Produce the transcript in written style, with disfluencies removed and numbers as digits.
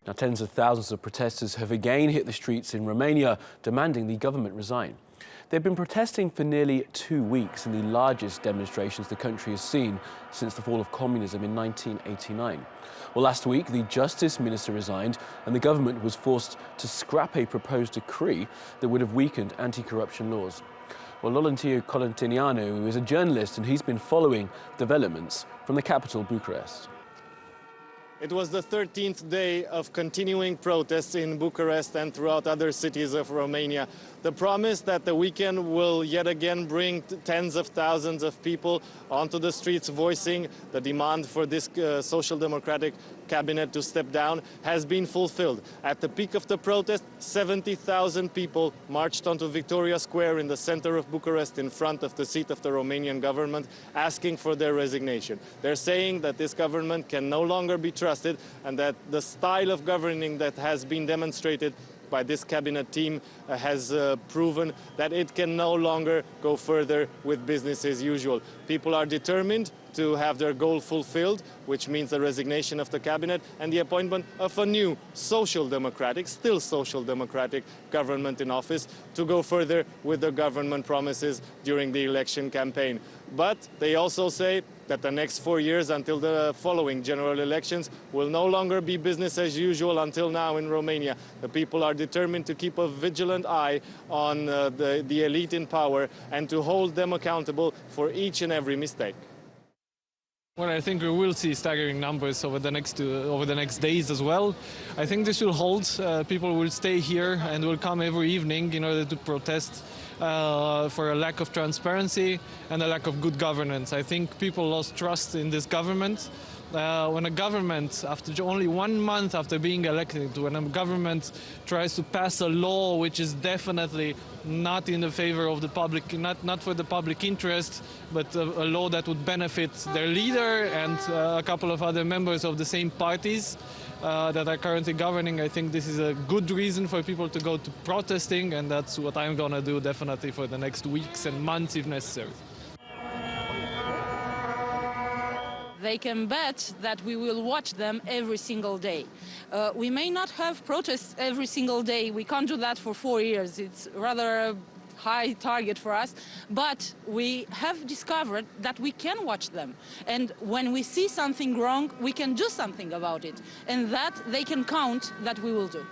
Now, tens of thousands of protesters have again hit the streets in Romania, demanding the government resign. They've been protesting for nearly 2 weeks in the largest demonstrations the country has seen since the fall of communism in 1989. Well, last week, the Justice Minister resigned and the government was forced to scrap a proposed decree that would have weakened anti-corruption laws. Well, Laurentiu Colintineanu is a journalist and he's been following developments from the capital, Bucharest. It was the 13th day of continuing protests in Bucharest and throughout other cities of Romania. The promise that the weekend will yet again bring tens of thousands of people onto the streets voicing the demand for this social democratic cabinet to step down has been fulfilled. At the peak of the protest, 70,000 people marched onto Victoria Square in the center of Bucharest in front of the seat of the Romanian government, asking for their resignation. They're saying that this government can no longer be trusted and that the style of governing that has been demonstrated by this cabinet team has proven that it can no longer go further with business as usual. People are determined to have their goal fulfilled, which means the resignation of the cabinet and the appointment of a new social democratic, still social democratic government in office to go further with the government promises during the election campaign. But they also say that the next 4 years until the following general elections will no longer be business as usual until now in Romania. The people are determined to keep a vigilant eye on the elite in power and to hold them accountable for each and every mistake. Well, I think we will see staggering numbers over the next days as well. I think this will hold. People will stay here and will come every evening in order to protest for a lack of transparency and a lack of good governance. I think people lost trust in this government. When a government, after only 1 month after being elected, when a government tries to pass a law which is definitely not in the favor of the public, not for the public interest, but a law that would benefit their leader and a couple of other members of the same parties that are currently governing, I think this is a good reason for people to go to protesting, and that's what I'm gonna do definitely for the next weeks and months if necessary. They can bet that we will watch them every single day. We may not have protests every single day. We can't do that for 4 years. It's rather a high target for us. But we have discovered that we can watch them. And when we see something wrong, we can do something about it. And that they can count that we will do.